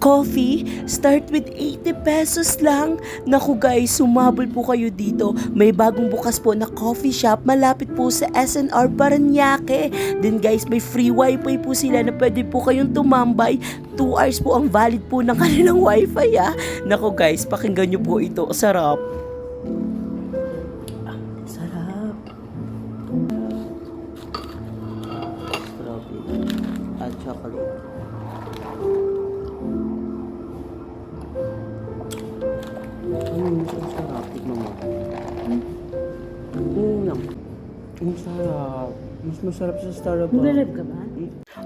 Coffee, start with 80 pesos lang. Naku guys, sumabol po kayo dito. May bagong bukas po na coffee shop malapit po sa SNR Parañaque. Then guys, may free wifi po sila na pwede po kayong tumambay. 2 hours po ang valid po ng kanilang wifi Naku guys, pakinggan nyo po ito. Sarap. Sarap. Strawberry at chocolate. Ang sarap. Tignan mo. Ang sarap. Mas masarap sa Starbucks. Nag-live ka ba?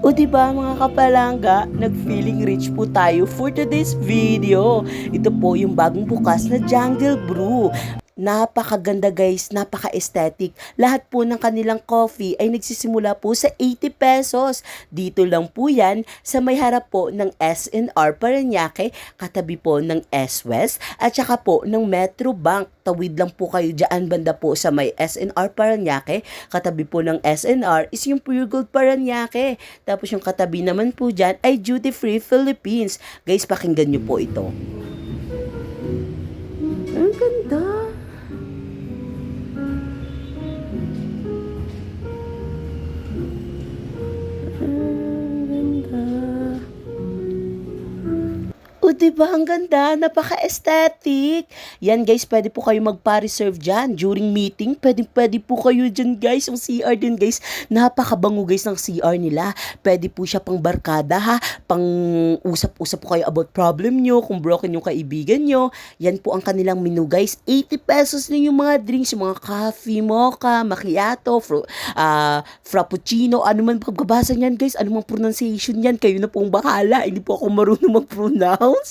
O diba mga kapalangga, nag-feeling rich po tayo for today's video. Ito po yung bagong bukas na Jungle Brew. Napakaganda guys, napaka-aesthetic. Lahat po ng kanilang coffee ay nagsisimula po sa 80 pesos. Dito lang po yan sa may harap po ng SNR Parañaque, katabi po ng S-West at saka po ng Metro Bank. Tawid lang po kayo dyan banda po sa may SNR Parañaque. Katabi po ng SNR is yung Pure Gold Parañaque. Tapos yung katabi naman po dyan ay Duty Free Philippines. Guys, pakinggan nyo po ito. Ang ganda. O diba, ang ganda, napaka-aesthetic. Yan guys, pwede po kayo magpa-reserve dyan. During meeting, pwede po kayo dyan guys. Yung CR din guys, napakabango guys ng CR nila. Pwede po siya pang barkada pang usap-usap po kayo about problem nyo, kung broken yung kaibigan nyo. Yan po ang kanilang menu guys. 80 pesos lang yung mga drinks, yung mga coffee, mocha, macchiato, frappuccino, ano man pagbabasa niyan guys, ano man pronunciation yan, kayo na pong bahala. Hindi po ako marunong mag-pronounce.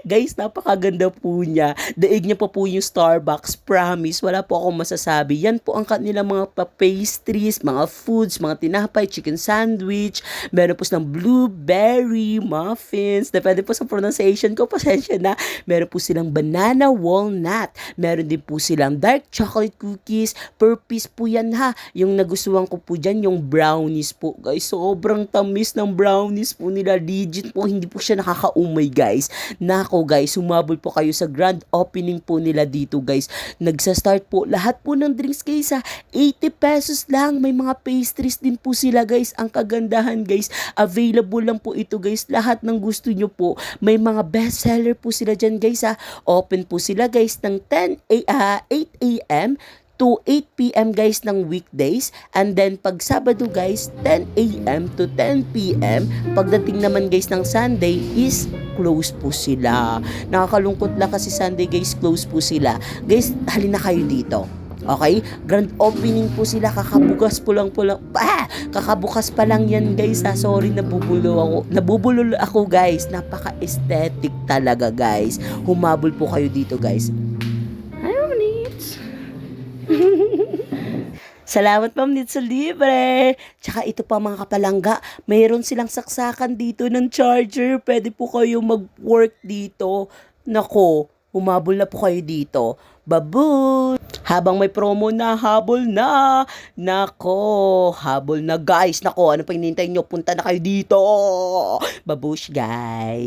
Guys, napakaganda po niya. Daig niya pa po yung Starbucks. Promise, wala po akong masasabi. Yan po ang kanilang mga pastries, mga foods, mga tinapay, chicken sandwich. Meron po silang blueberry muffins. Depende po sa pronunciation ko. Pasensya na. Meron po silang banana walnut. Meron din po silang dark chocolate cookies. Per piece po yan Yung nagustuhan ko po dyan, yung brownies po. Guys, sobrang tamis ng brownies po nila. Legit po, hindi po siya nakakaumay guys. Nako guys, sumabol po kayo sa grand opening po nila dito guys. Nagsa-start po lahat po ng drinks guys 80 pesos lang. May mga pastries din po sila guys. Ang kagandahan guys, available lang po ito guys. Lahat ng gusto nyo po. May mga best seller po sila dyan guys Open po sila guys ng 8 a.m. to 8 p.m. guys ng weekdays, and then pag Sabado guys 10 a.m. to 10 p.m. Pagdating naman guys ng Sunday is close po sila. Nakakalungkot lang kasi Sunday guys close po sila. Guys, halina kayo dito. Okay? Grand opening po sila. Kakabukas pa lang yan guys Sorry, nabubulol ako guys. Napaka-aesthetic talaga guys. Humabol po kayo dito guys. Salamat Ma'am Nit sa libre. Tsaka ito pa mga kapalangga, mayroon silang saksakan dito ng charger. Pwede po kayo mag-work dito. Nako, humabol na po kayo dito. Babu! Habang may promo na, habol na. Nako, habol na guys. Nako, ano pa hinihintay nyo? Punta na kayo dito. Babush guys.